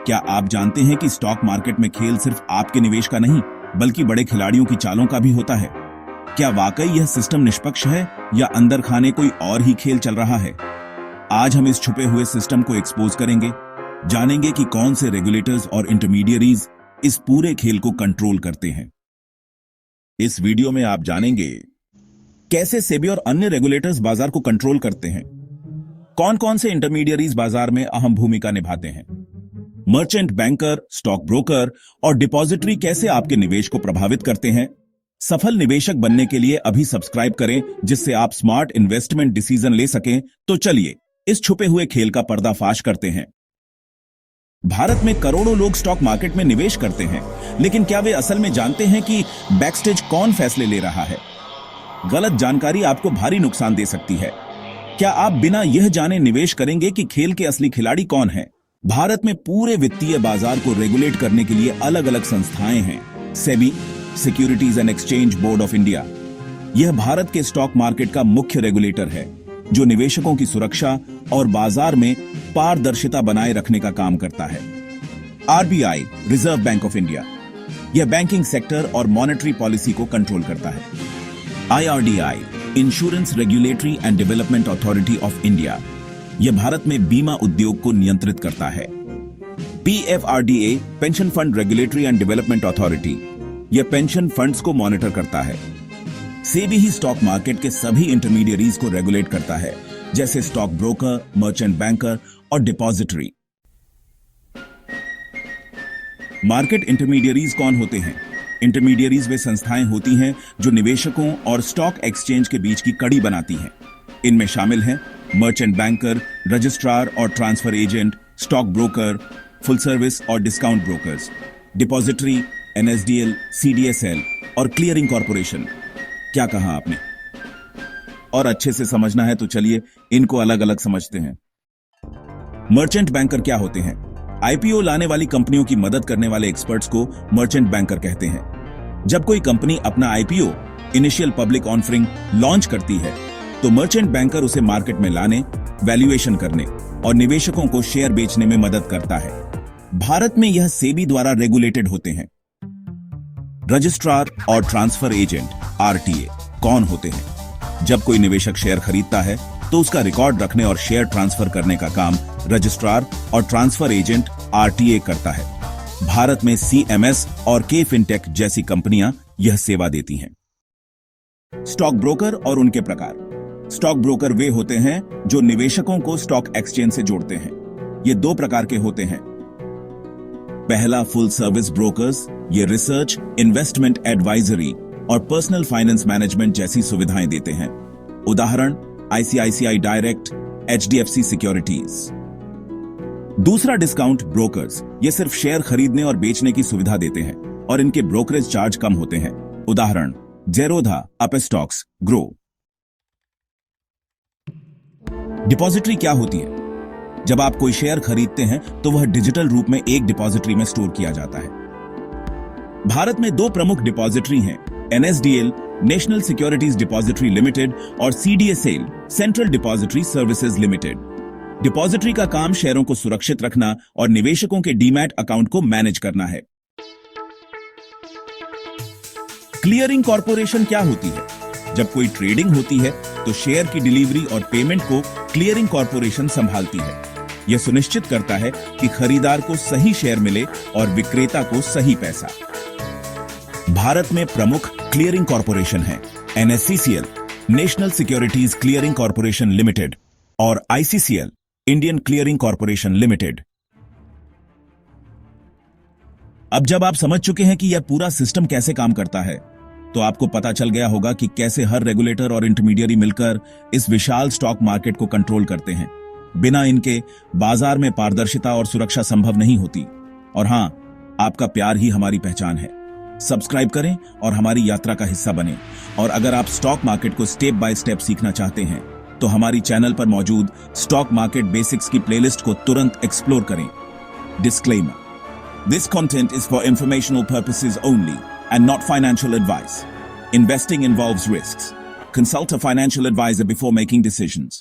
क्या आप जानते हैं कि स्टॉक मार्केट में खेल सिर्फ आपके निवेश का नहीं बल्कि बड़े खिलाड़ियों की चालों का भी होता है? क्या वाकई यह सिस्टम निष्पक्ष है या अंदर खाने कोई और ही खेल चल रहा है? आज हम इस छुपे हुए सिस्टम को एक्सपोज करेंगे, जानेंगे कि कौन से रेगुलेटर्स और इंटरमीडियरीज इस पूरे खेल को कंट्रोल करते हैं। इस वीडियो में आप जानेंगे कैसे सेबी और अन्य रेगुलेटर्स बाजार को कंट्रोल करते हैं, कौन कौन से इंटरमीडियरीज बाजार में अहम भूमिका निभाते हैं, मर्चेंट बैंकर, स्टॉक ब्रोकर और डिपॉजिटरी कैसे आपके निवेश को प्रभावित करते हैं। सफल निवेशक बनने के लिए अभी सब्सक्राइब करें जिससे आप स्मार्ट इन्वेस्टमेंट डिसीजन ले सकें। तो चलिए इस छुपे हुए खेल का पर्दाफाश करते हैं। भारत में करोड़ों लोग स्टॉक मार्केट में निवेश करते हैं, लेकिन क्या वे असल में जानते हैं कि बैकस्टेज कौन फैसले ले रहा है? गलत जानकारी आपको भारी नुकसान दे सकती है। क्या आप बिना यह जाने निवेश करेंगे कि खेल के असली खिलाड़ी कौन हैं? भारत में पूरे वित्तीय बाजार को रेगुलेट करने के लिए अलग अलग संस्थाएं हैं। SEBI, securities and exchange board of India, यह भारत के स्टॉक मार्केट का मुख्य रेगुलेटर है जो निवेशकों की सुरक्षा और बाजार में पारदर्शिता बनाए रखने का काम करता है। RBI, reserve bank of India, यह बैंकिंग सेक्टर और मॉनेटरी पॉलिसी को कंट्रोल करता है। IRDI, insurance regulatory and development authority of India, यह भारत में बीमा उद्योग को नियंत्रित करता है। PFRDA, pension fund regulatory and development authority, यह पेंशन फंड्स को मॉनिटर करता है। सेबी ही स्टॉक मार्केट के सभी इंटरमीडियरीज को रेगुलेट करता है, जैसे स्टॉक ब्रोकर, मर्चेंट बैंकर और डिपॉजिटरी। मार्केट इंटरमीडियरीज कौन होते हैं? इंटरमीडियरीज वे संस्थाएं होती हैं जो निवेशकों और स्टॉक एक्सचेंज के बीच की कड़ी बनाती हैं। इनमें शामिल हैं मर्चेंट बैंकर, रजिस्ट्रार और transfer agent, stock broker, full service और discount brokers, depository, NSDL, CDSL और क्लियरिंग कॉर्पोरेशन। क्या कहा आपने? और अच्छे से समझना है तो चलिए इनको अलग अलग समझते हैं। मर्चेंट बैंकर क्या होते हैं? आईपीओ लाने वाली कंपनियों की मदद करने वाले एक्सपर्ट्स को मर्चेंट बैंकर कहते हैं। जब कोई कंपनी अपना IPO, initial public offering, launch करती है तो मर्चेंट बैंकर उसे मार्केट में लाने, वैल्यूएशन करने और निवेशकों को शेयर बेचने में मदद करता है। भारत में यह सेबी द्वारा रेगुलेटेड होते हैं। रजिस्ट्रार और ट्रांसफर एजेंट, आरटीए, कौन होते हैं? जब कोई निवेशक शेयर खरीदता है तो उसका रिकॉर्ड रखने और शेयर ट्रांसफर करने का काम रजिस्ट्रार और ट्रांसफर एजेंट, आरटीए, करता है। भारत में सीएमएस और के फिनटेक जैसी कंपनियां यह सेवा देती हैं। स्टॉक ब्रोकर और उनके प्रकार। स्टॉक ब्रोकर वे होते हैं जो निवेशकों को स्टॉक एक्सचेंज से जोड़ते हैं। ये दो प्रकार के होते हैं। पहला, फुल सर्विस ब्रोकर्स, ये रिसर्च, इन्वेस्टमेंट एडवाइजरी और पर्सनल फाइनेंस मैनेजमेंट जैसी सुविधाएं देते हैं। उदाहरण, आईसीआईसीआई डायरेक्ट, एचडीएफसी सिक्योरिटीज। दूसरा, डिस्काउंट ब्रोकर्स, ये सिर्फ शेयर खरीदने और बेचने की सुविधा देते हैं और इनके ब्रोकरेज चार्ज कम होते हैं। उदाहरण, जेरोधा, अपस्टॉक्स, ग्रो। डिपॉजिटरी क्या होती है? जब आप कोई शेयर खरीदते हैं तो वह डिजिटल रूप में एक डिपॉजिटरी में स्टोर किया जाता है। भारत में दो प्रमुख डिपॉजिटरी हैं, NSDL, national securities depository limited, और CDSL, central depository services limited. Depository का काम शेयरों को सुरक्षित रखना और निवेशकों के डीमैट अकाउंट को मैनेज करना है। क्लियरिंग कॉर्पोरेशन क्या होती है? जब कोई ट्रेडिंग होती है तो शेयर की डिलीवरी और पेमेंट को क्लियरिंग कॉर्पोरेशन संभालती है। यह सुनिश्चित करता है कि खरीदार को सही शेयर मिले और विक्रेता को सही पैसा। भारत में प्रमुख क्लियरिंग कॉर्पोरेशन हैं NSCCL, national securities clearing corporation limited, और ICCL, Indian clearing corporation limited. अब जब आप समझ चुके हैं कि यह पूरा सिस्टम कैसे काम करता है, तो आपको पता चल गया होगा कि कैसे हर रेगुलेटर और इंटरमीडियरी मिलकर इस विशाल स्टॉक मार्केट को कंट्रोल करते हैं। बिना इनके बाजार में पारदर्शिता और सुरक्षा संभव नहीं होती। और हां, आपका प्यार ही हमारी पहचान है। सब्सक्राइब करें और हमारी यात्रा का हिस्सा बनें। और अगर आप स्टॉक मार्केट को स्टेप बाय स्टेप सीखना चाहते हैं तो हमारी चैनल पर मौजूद स्टॉक मार्केट बेसिक्स की प्लेलिस्ट को तुरंत एक्सप्लोर करें। Disclaimer: This content is for informational purposes only and not financial advice. Investing involves risks. Consult a financial advisor before making decisions.